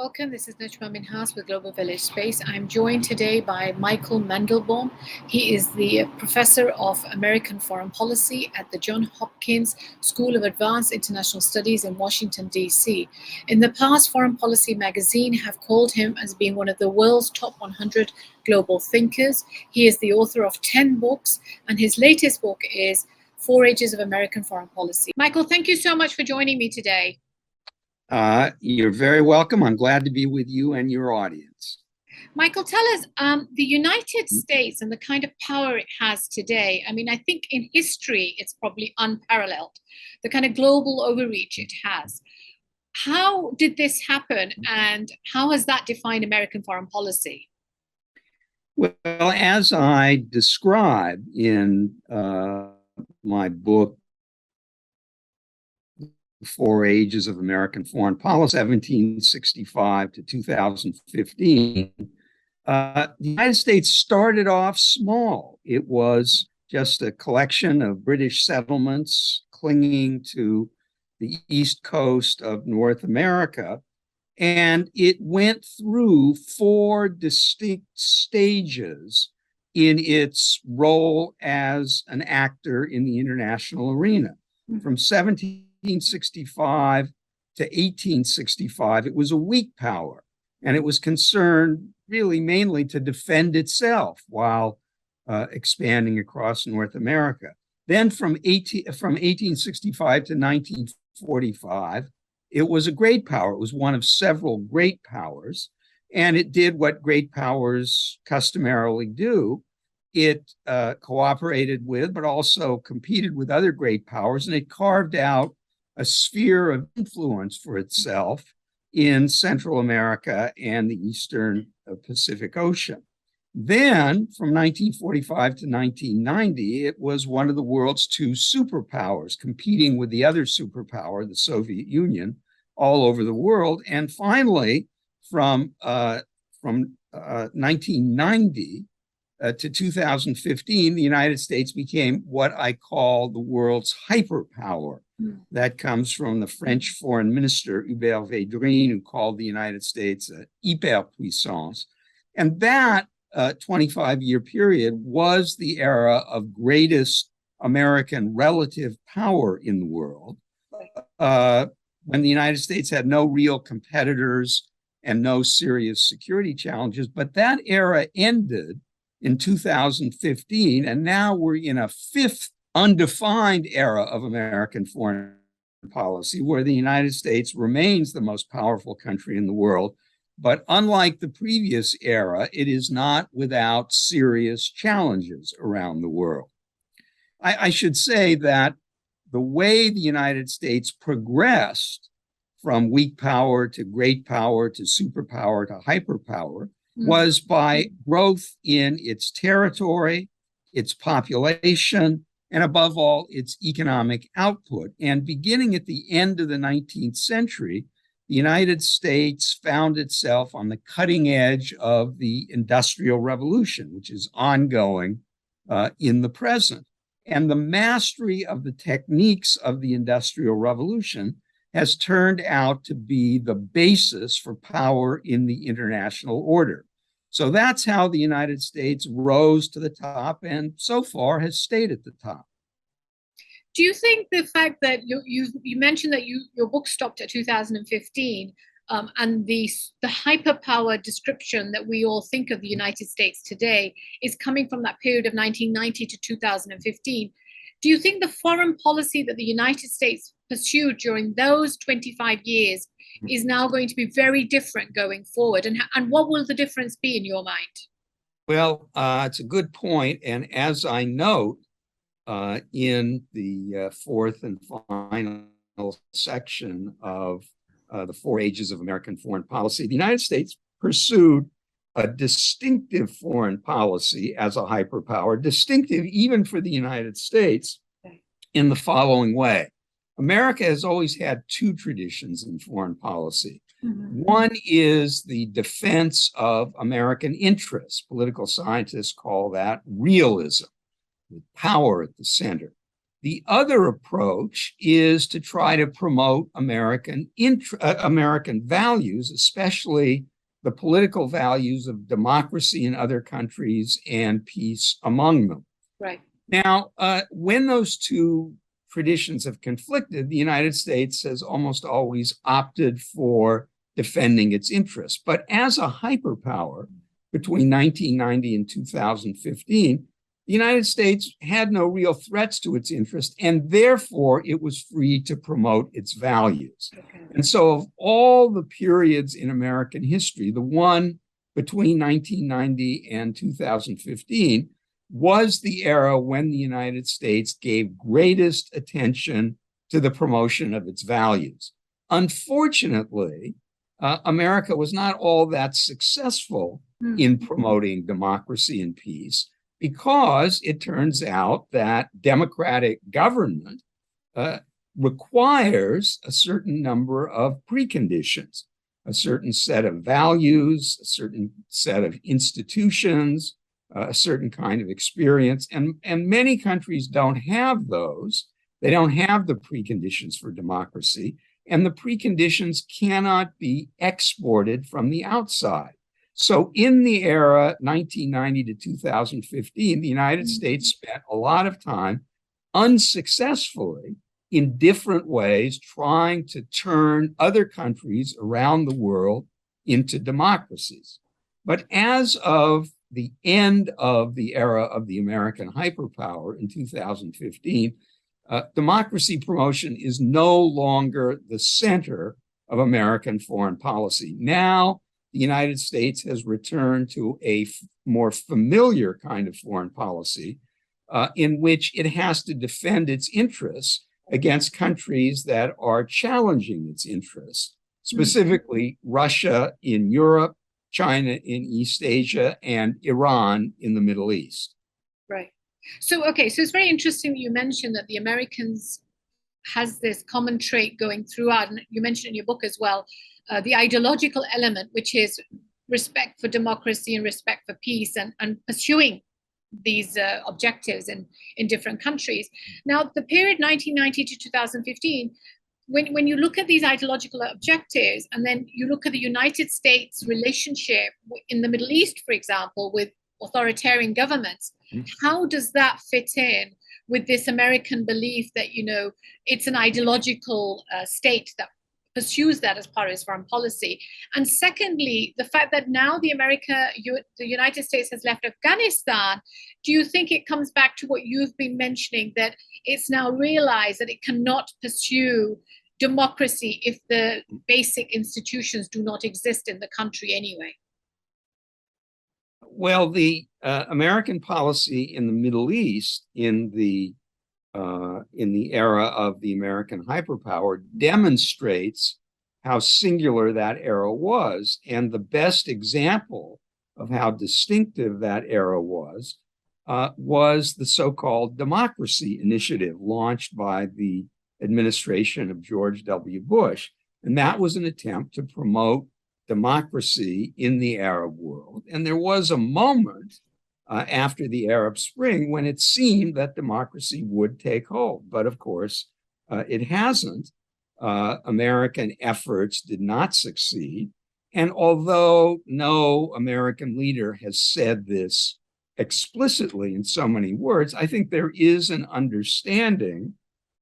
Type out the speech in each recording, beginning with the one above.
welcome. This is Najma Minhas with Global Village Space. I'm joined today by Michael Mandelbaum. He is the Professor of American Foreign Policy at the Johns Hopkins School of Advanced International Studies in Washington, D.C. In the past, Foreign Policy magazine have called him as being one of the world's top 100 global thinkers. He is the author of 10 books, and his latest book is 4 Ages of American Foreign Policy. Michael, thank you so much for joining me today. You're very welcome. I'm glad to be with you and your audience. Michael, tell us, the United States and the kind of power it has today. I mean, I think in history, it's probably unparalleled, the kind of global overreach it has. How did this happen, and how has that defined American foreign policy? Well, as I describe in my book, 4 Ages of American Foreign Policy, 1765 to 2015, the United States started off small. It was just a collection of British settlements clinging to the east coast of North America, and it went through 4 distinct stages in its role as an actor in the international arena. From 1765 to 1865, it was a weak power, and it was concerned really mainly to defend itself while expanding across North America. Then from 1865 to 1945, it was a great power. It was one of several great powers, and it did what great powers customarily do. It cooperated with, but also competed with other great powers, and it carved out a sphere of influence for itself in Central America and the Eastern Pacific Ocean. Then, from 1945 to 1990, it was one of the world's 2 superpowers, competing with the other superpower, the Soviet Union, all over the world. And finally, from 1990 to 2015, the United States became what I call the world's hyperpower. That comes from the French foreign minister, Hubert Védrine, who called the United States a hyperpuissance. And that 25-year period was the era of greatest American relative power in the world, when the United States had no real competitors and no serious security challenges. But that era ended in 2015, and now we're in a 5th undefined era of American foreign policy, where the United States remains the most powerful country in the world. But unlike the previous era, it is not without serious challenges around the world. I should say that the way the United States progressed from weak power to great power to superpower to hyperpower was by growth in its territory, its population, and above all, its economic output. And beginning at the end of the 19th century, the United States found itself on the cutting edge of the Industrial Revolution, which is ongoing in the present. And the mastery of the techniques of the Industrial Revolution has turned out to be the basis for power in the international order. So that's how the United States rose to the top and so far has stayed at the top. Do you think the fact that you mentioned that your book stopped at 2015, and the hyperpower description that we all think of the United States today is coming from that period of 1990 to 2015, do you think the foreign policy that the United States pursued during those 25 years is now going to be very different going forward? And what will the difference be in your mind? Well, it's a good point. And as I note in the 4th and final section of the 4 Ages of American Foreign Policy, the United States pursued a distinctive foreign policy as a hyperpower, distinctive even for the United States, in the following way. America has always had 2 traditions in foreign policy. One is the defense of American interests. Political scientists call that realism, with power at the center. The other approach is to try to promote American values, especially the political values of democracy in other countries and peace among them. Right. Now, when those two traditions have conflicted, the United States has almost always opted for defending its interests. But as a hyperpower between 1990 and 2015, the United States had no real threats to its interest, and therefore it was free to promote its values. Okay. And so of all the periods in American history, the one between 1990 and 2015 was the era when the United States gave greatest attention to the promotion of its values. Unfortunately, America was not all that successful in promoting democracy and peace, because it turns out that democratic government requires a certain number of preconditions, a certain set of values, a certain set of institutions, a certain kind of experience. And many countries don't have those. They don't have the preconditions for democracy, and the preconditions cannot be exported from the outside. So in the era 1990 to 2015, the United States spent a lot of time unsuccessfully in different ways trying to turn other countries around the world into democracies. But as of the end of the era of the American hyperpower in 2015, democracy promotion is no longer the center of American foreign policy. Now, the United States has returned to a more familiar kind of foreign policy in which it has to defend its interests against countries that are challenging its interests, specifically Russia in Europe, China in East Asia, and Iran in the Middle East. Right. So, okay, so it's very interesting that you mentioned that the Americans has this common trait going throughout, and you mentioned in your book as well, the ideological element, which is respect for democracy and respect for peace, and pursuing these objectives in different countries. Now, the period 1990 to 2015, when you look at these ideological objectives, and then you look at the United States relationship in the Middle East, for example, with authoritarian governments, how does that fit in with this American belief that, you know, it's an ideological state that pursues that as part of its foreign policy? And secondly, the fact that now the United States has left Afghanistan, do you think it comes back to what you've been mentioning, that it's now realized that it cannot pursue democracy if the basic institutions do not exist in the country anyway? Well, the American policy in the Middle East in the era of the American hyperpower demonstrates how singular that era was. And the best example of how distinctive that era was the so-called democracy initiative launched by the administration of George W. Bush. And that was an attempt to promote democracy in the Arab world. And there was a moment after the Arab Spring when it seemed that democracy would take hold. But of course, it hasn't. American efforts did not succeed. And although no American leader has said this explicitly in so many words, I think there is an understanding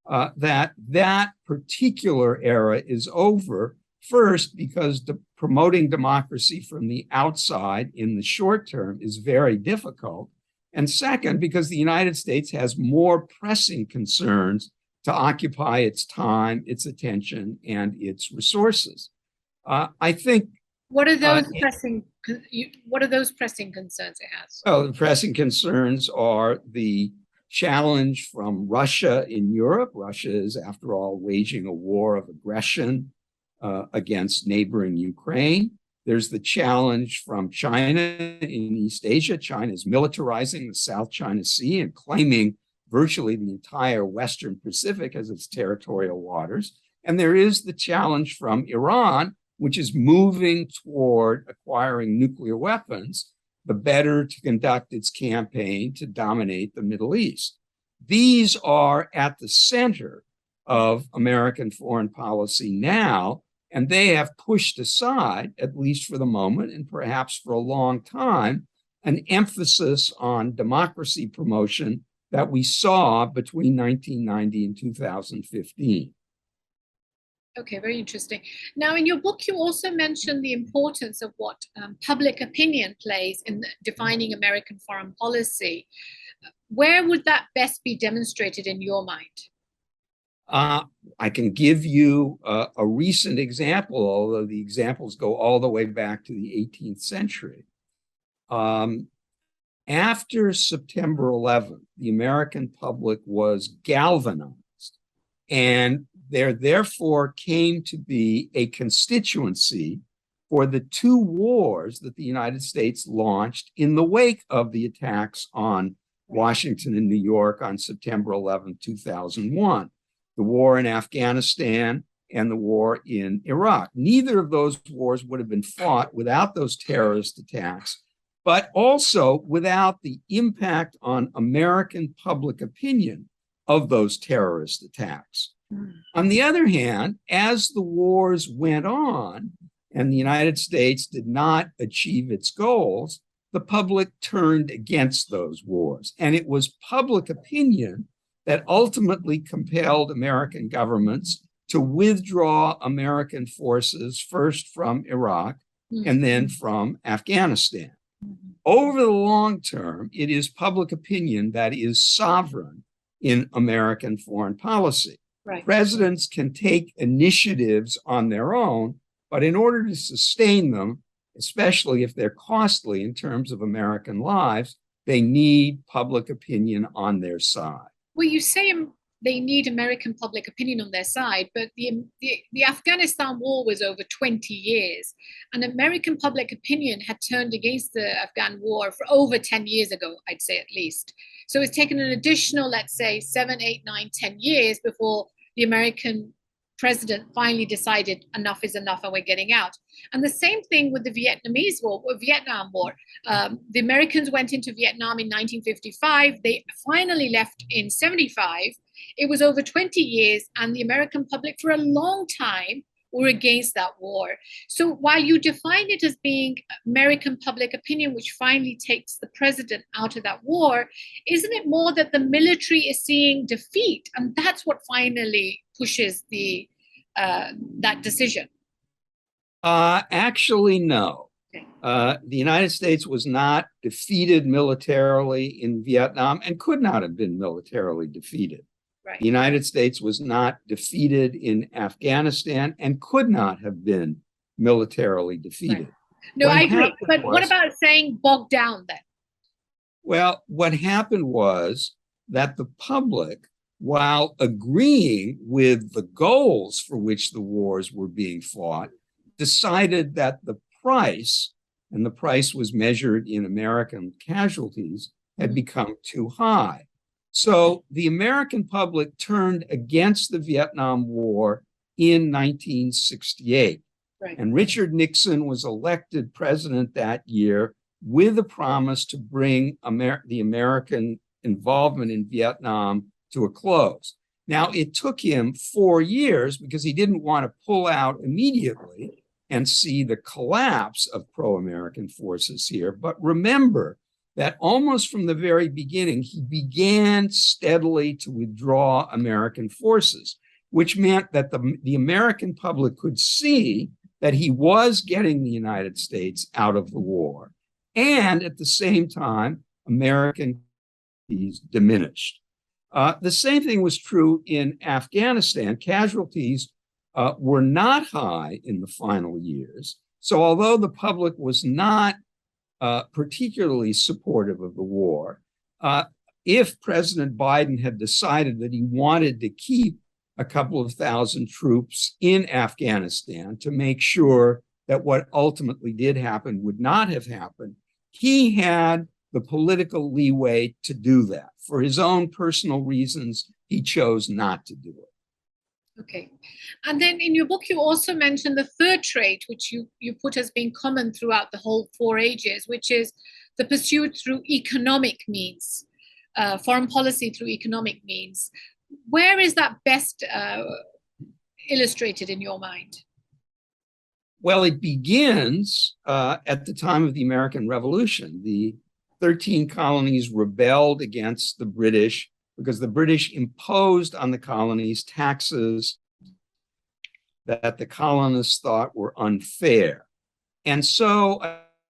that that particular era is over. First, because promoting democracy from the outside in the short term is very difficult. And second, because the United States has more pressing concerns to occupy its time, its attention, and its resources. I think. What are those pressing? What are those pressing concerns it has? Oh, the pressing concerns are the challenge from Russia in Europe. Russia is, after all, waging a war of aggression against neighboring Ukraine. There's the challenge from China in East Asia. China is militarizing the South China Sea and claiming virtually the entire Western Pacific as its territorial waters. And there is the challenge from Iran, which is moving toward acquiring nuclear weapons, the better to conduct its campaign to dominate the Middle East. These are at the center of American foreign policy now, and they have pushed aside, at least for the moment, and perhaps for a long time, an emphasis on democracy promotion that we saw between 1990 and 2015. Okay, very interesting. Now, in your book, you also mentioned the importance of what public opinion plays in defining American foreign policy. Where would that best be demonstrated in your mind? I can give you a recent example, although the examples go all the way back to the 18th century. After September 11th, the American public was galvanized, and there therefore came to be a constituency for the two wars that the United States launched in the wake of the attacks on Washington and New York on September 11, 2001, the war in Afghanistan and the war in Iraq. Neither of those wars would have been fought without those terrorist attacks, but also without the impact on American public opinion of those terrorist attacks. On the other hand, as the wars went on and the United States did not achieve its goals, the public turned against those wars. And it was public opinion that ultimately compelled American governments to withdraw American forces first from Iraq and then from Afghanistan. Over the long term, it is public opinion that is sovereign in American foreign policy. Right. Presidents can take initiatives on their own, but in order to sustain them, especially if they're costly in terms of American lives, they need public opinion on their side. Well, you say they need American public opinion on their side, but the Afghanistan war was over 20 years, and American public opinion had turned against the Afghan war for over 10 years ago, I'd say at least. So it's taken an additional, let's say, 7, 8, 9, 10 years before the American president finally decided enough is enough and we're getting out. And the same thing with the Vietnam War. The Americans went into Vietnam in 1955. They finally left in 75. It was over 20 years, and the American public for a long time were against that war. So while you define it as being American public opinion, which finally takes the president out of that war, isn't it more that the military is seeing defeat, and that's what finally pushes that decision? Actually, no. Okay. The United States was not defeated militarily in Vietnam and could not have been militarily defeated. Right. The United States was not defeated in Afghanistan and could not have been militarily defeated. Right. No, I agree. But what about saying bogged down then? Well, what happened was that the public, while agreeing with the goals for which the wars were being fought, decided that the price, and the price was measured in American casualties, had become too high. So the American public turned against the Vietnam War in 1968. Right. And Richard Nixon was elected president that year with a promise to bring the American involvement in Vietnam to a close. Now, it took him 4 years because he didn't want to pull out immediately and see the collapse of pro-American forces here. But remember that almost from the very beginning, he began steadily to withdraw American forces, which meant that the American public could see that he was getting the United States out of the war. And at the same time, American casualties diminished. The same thing was true in Afghanistan. Casualties were not high in the final years. So although the public was not particularly supportive of the war, if President Biden had decided that he wanted to keep a couple of thousand troops in Afghanistan to make sure that what ultimately did happen would not have happened, he had the political leeway to do that. For his own personal reasons, he chose not to do it. Okay. And then in your book, you also mentioned the third trait, which you put as being common throughout the whole 4 ages, which is the pursuit through economic means. foreign policy through economic means. Where is that best illustrated in your mind? Well, it begins at the time of the American Revolution. The 13 colonies rebelled against the British because the British imposed on the colonies taxes that the colonists thought were unfair. And so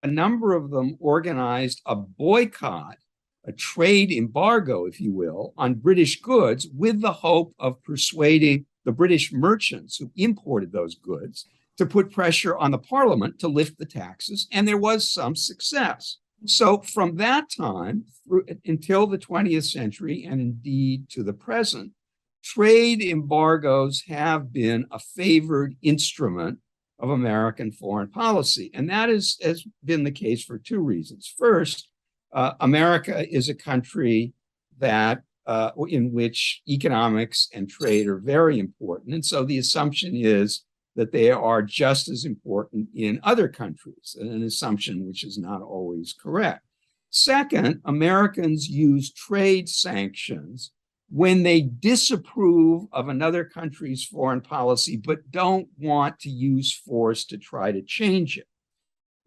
a number of them organized a boycott, a trade embargo, if you will, on British goods with the hope of persuading the British merchants who imported those goods to put pressure on the parliament to lift the taxes, and there was some success. So from that time through until the 20th century, and indeed to the present, trade embargoes have been a favored instrument of American foreign policy. And that has been the case for two reasons. First, America is a country that in which economics and trade are very important. And so the assumption is that they are just as important in other countries, an assumption which is not always correct. Second, Americans use trade sanctions when they disapprove of another country's foreign policy, but don't want to use force to try to change it.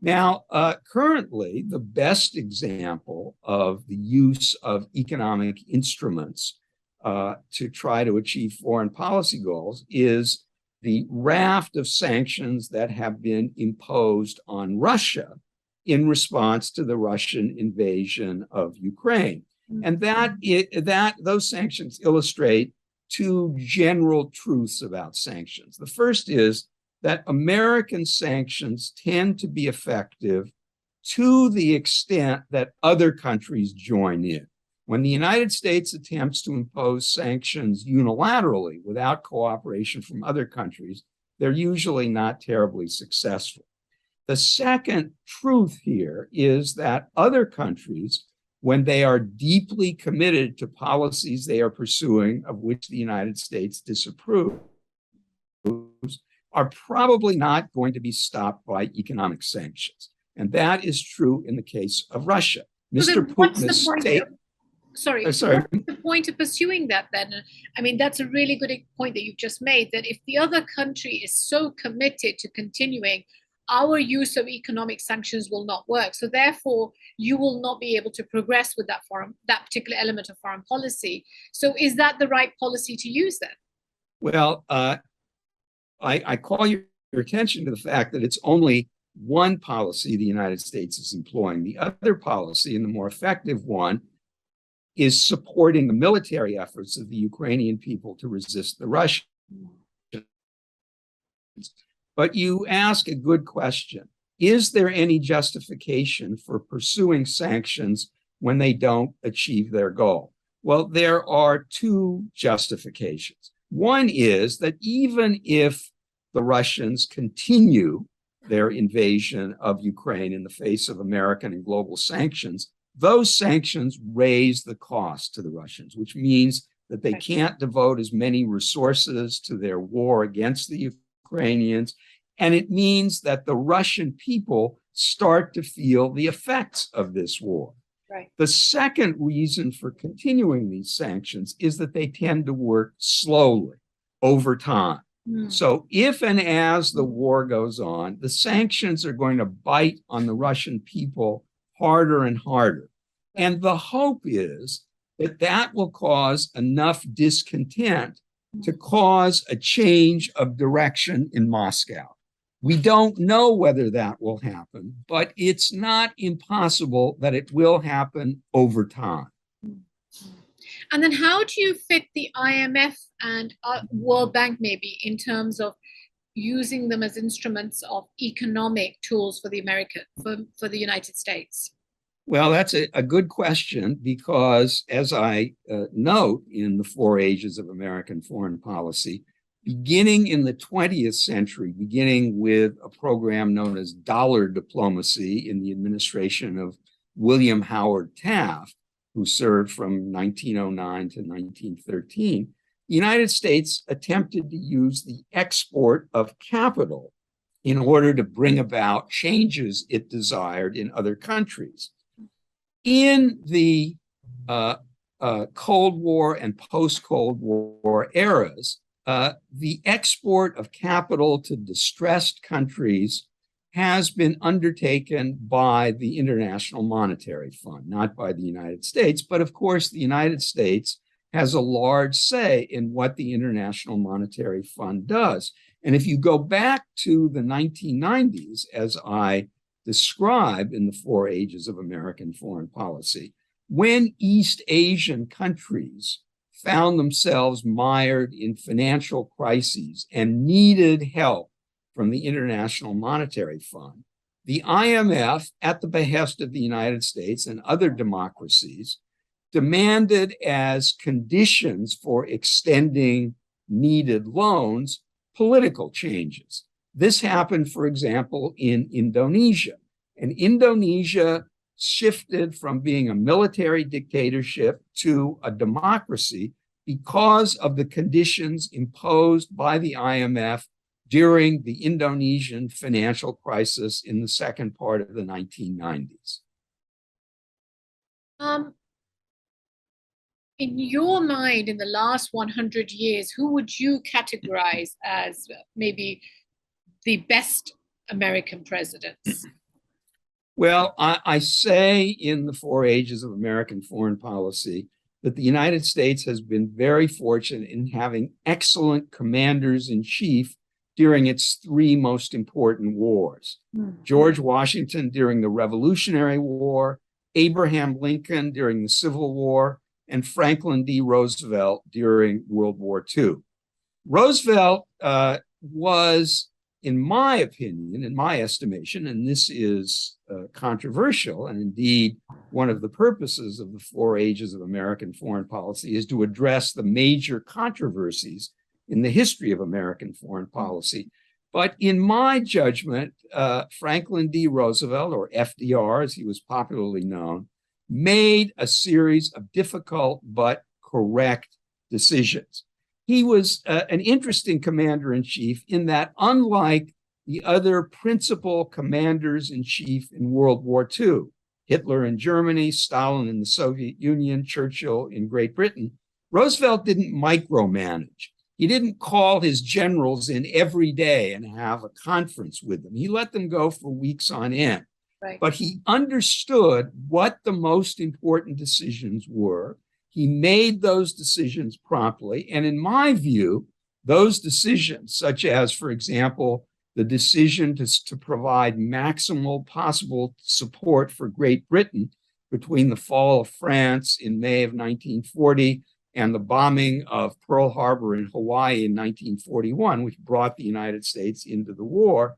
Now, currently, the best example of the use of economic instruments to try to achieve foreign policy goals is the raft of sanctions that have been imposed on Russia in response to the Russian invasion of Ukraine. And those sanctions illustrate two general truths about sanctions. The first is that American sanctions tend to be effective to the extent that other countries join in. When the United States attempts to impose sanctions unilaterally without cooperation from other countries, they're usually not terribly successful. The second truth here is that other countries, when they are deeply committed to policies they are pursuing of which the United States disapproves, are probably not going to be stopped by economic sanctions. And that is true in the case of Russia. So Mr. Putin is What's the point of pursuing that then? I mean, that's a really good point that you've just made, that if the other country is so committed to continuing, our use of economic sanctions will not work. So therefore, you will not be able to progress with that particular element of foreign policy. So is that the right policy to use then? Well, I call your attention to the fact that it's only one policy the United States is employing. The other policy, and the more effective one, is supporting the military efforts of the Ukrainian people to resist the Russians. But you ask a good question. Is there any justification for pursuing sanctions when they don't achieve their goal? Well, there are two justifications. One is that even if the Russians continue their invasion of Ukraine in the face of American and global sanctions, those sanctions raise the cost to the Russians, which means that they can't devote as many resources to their war against the Ukrainians. And it means that the Russian people start to feel the effects of this war. Right. The second reason for continuing these sanctions is that they tend to work slowly over time. So if and as the war goes on, the sanctions are going to bite on the Russian people harder and harder. And the hope is that that will cause enough discontent to cause a change of direction in Moscow. We don't know whether that will happen, but it's not impossible that it will happen over time. And then how do you fit the IMF and World Bank maybe in terms of using them as instruments of economic tools for the United States? Well, that's a good question, because as I note in the 4 Ages of American Foreign Policy, beginning in the 20th century, beginning with a program known as dollar diplomacy in the administration of William Howard Taft, who served from 1909 to 1913, the United States attempted to use the export of capital in order to bring about changes it desired in other countries. In the Cold War and post-Cold War eras, the export of capital to distressed countries has been undertaken by the International Monetary Fund, not by the United States. But of course, the United States has a large say in what the International Monetary Fund does. And if you go back to the 1990s, as I describe in the 4 Ages of American Foreign Policy, when East Asian countries found themselves mired in financial crises and needed help from the International Monetary Fund, the IMF, at the behest of the United States and other democracies, demanded as conditions for extending needed loans political changes. This happened, for example, in Indonesia. And Indonesia shifted from being a military dictatorship to a democracy because of the conditions imposed by the IMF during the Indonesian financial crisis in the second part of the 1990s. In your mind, in the last 100 years, who would you categorize as maybe the best American presidents? Well, I say in the 4 Ages of American Foreign Policy that the United States has been very fortunate in having excellent commanders-in-chief during its 3 most important wars. George Washington during the Revolutionary War, Abraham Lincoln during the Civil War, and Franklin D. Roosevelt during World War II. Roosevelt was, in my opinion, in my estimation, and this is controversial, and indeed one of the purposes of the 4 Ages of American Foreign Policy is to address the major controversies in the history of American foreign policy. But in my judgment, Franklin D. Roosevelt, or FDR as he was popularly known, made a series of difficult but correct decisions. He was an interesting commander-in-chief in that, unlike the other principal commanders-in-chief in World War II, Hitler in Germany, Stalin in the Soviet Union, Churchill in Great Britain, Roosevelt didn't micromanage. He didn't call his generals in every day and have a conference with them. He let them go for weeks on end. Right. But he understood what the most important decisions were. He made those decisions promptly. And in my view, those decisions, such as, for example, the decision to provide maximal possible support for Great Britain between the fall of France in May of 1940 and the bombing of Pearl Harbor in Hawaii in 1941, which brought the United States into the war,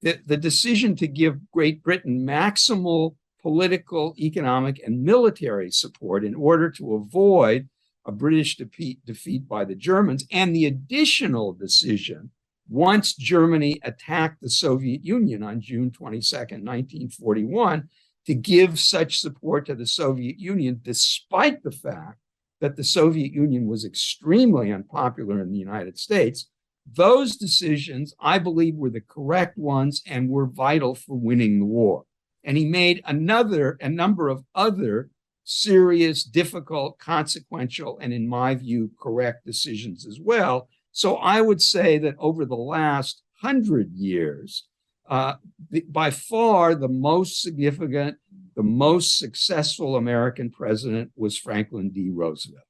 the decision to give Great Britain maximal political, economic, and military support in order to avoid a British defeat by the Germans, and the additional decision, once Germany attacked the Soviet Union on June 22nd, 1941, to give such support to the Soviet Union, despite the fact that the Soviet Union was extremely unpopular in the United States. Those decisions, I believe, were the correct ones and were vital for winning the war. And he made a number of other serious, difficult, consequential, and in my view, correct decisions as well. So I would say that over the last 100 years, by far the most significant, the most successful American president was Franklin D. Roosevelt.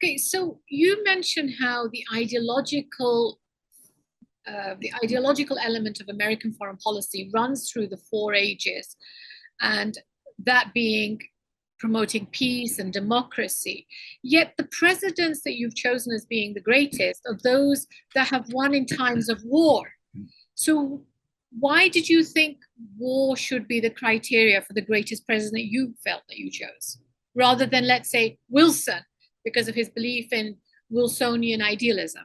Okay, so you mentioned how the ideological element of American foreign policy runs through the 4 Ages, and that being promoting peace and democracy. Yet the presidents that you've chosen as being the greatest are those that have won in times of war. So why did you think war should be the criteria for the greatest president you felt that you chose, rather than, let's say, Wilson, because of his belief in Wilsonian idealism?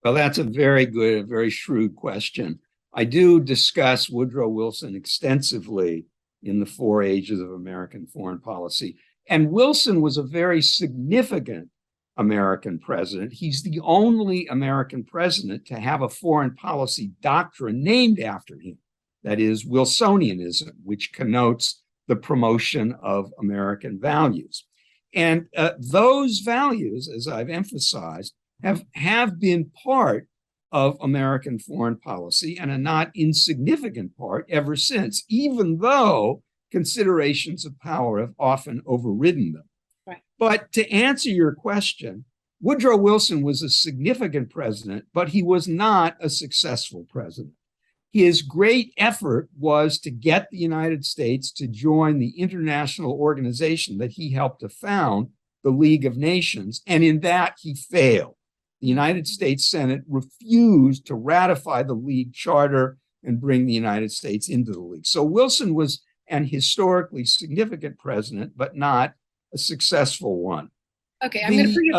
Well, that's a very good, a very shrewd question. I do discuss Woodrow Wilson extensively in the 4 Ages of American Foreign Policy. And Wilson was a very significant American president. He's the only American president to have a foreign policy doctrine named after him. That is Wilsonianism, which connotes the promotion of American values. And those values, as I've emphasized, have been part of American foreign policy and a not insignificant part ever since, even though considerations of power have often overridden them. Right. But to answer your question, Woodrow Wilson was a significant president, but he was not a successful president. His great effort was to get the United States to join the international organization that he helped to found, the League of Nations, and in that he failed. The United States Senate refused to ratify the League Charter and bring the United States into the League. So Wilson was an historically significant president, but not a successful one. Okay, I'm going to put you...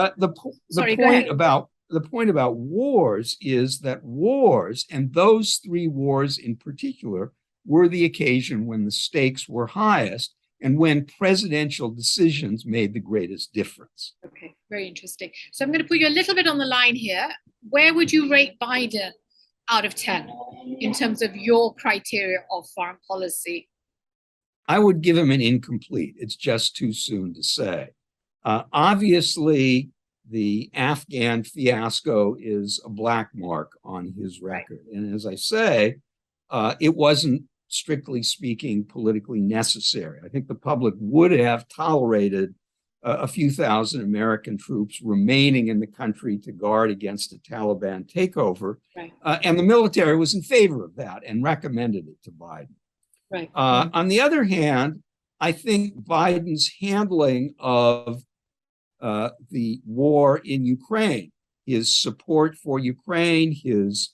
The point about wars is that wars, and those three wars in particular, were the occasion when the stakes were highest and when presidential decisions made the greatest difference. Okay, very interesting. So I'm going to put you a little bit on the line here. Where would you rate Biden out of 10 in terms of your criteria of foreign policy? I would give him an incomplete. It's just too soon to say. Obviously, the Afghan fiasco is a black mark on his record. Right. And as I say, it wasn't, strictly speaking, politically necessary. I think the public would have tolerated a few thousand American troops remaining in the country to guard against a Taliban takeover. Right. And the military was in favor of that and recommended it to Biden. Right. On the other hand, I think Biden's handling of the war in Ukraine, his support for Ukraine, his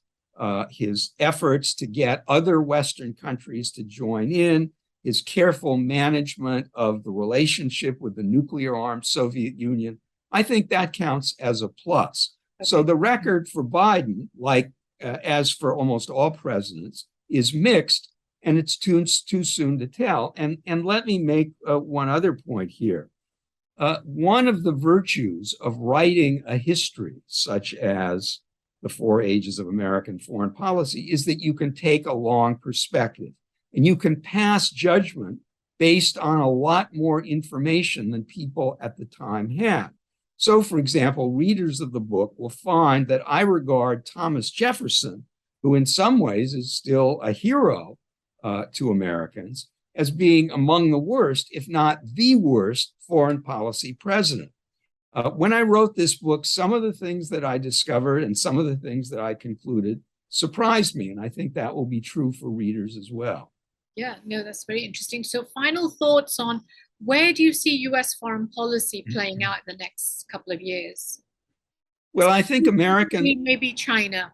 efforts to get other Western countries to join in, his careful management of the relationship with the nuclear-armed Soviet Union, I think that counts as a plus. Okay. So the record for Biden, like as for almost all presidents, is mixed, and it's too soon to tell. And let me make one other point here. One of the virtues of writing a history, such as the 4 Ages of American Foreign Policy, is that you can take a long perspective and you can pass judgment based on a lot more information than people at the time had. So, for example, readers of the book will find that I regard Thomas Jefferson, who in some ways is still a hero to Americans, as being among the worst, if not the worst, foreign policy president. When I wrote this book, some of the things that I discovered and some of the things that I concluded surprised me, and I think that will be true for readers as well. Yeah, no, that's very interesting. So final thoughts on where do you see U.S. foreign policy playing out in the next couple of years? Well, I think maybe China.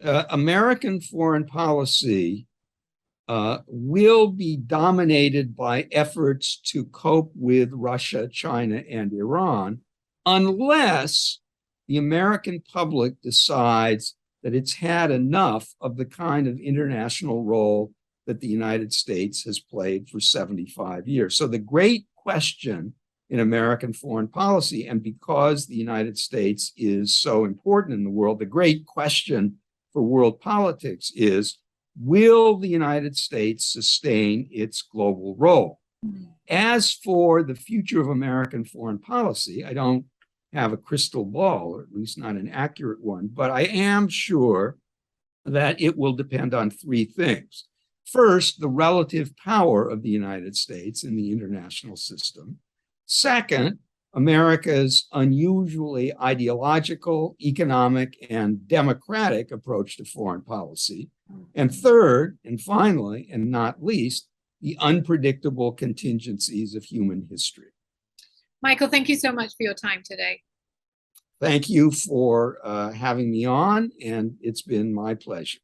American foreign policy will be dominated by efforts to cope with Russia, China, and Iran, unless the American public decides that it's had enough of the kind of international role that the United States has played for 75 years. So the great question in American foreign policy, and because the United States is so important in the world, the great question for world politics is, will the United States sustain its global role? As for the future of American foreign policy, I don't have a crystal ball, or at least not an accurate one, but I am sure that it will depend on 3 things. First, the relative power of the United States in the international system. Second, America's unusually ideological, economic, and democratic approach to foreign policy. And third, and finally, and not least, the unpredictable contingencies of human history. Michael, thank you so much for your time today. Thank you for having me on, and it's been my pleasure.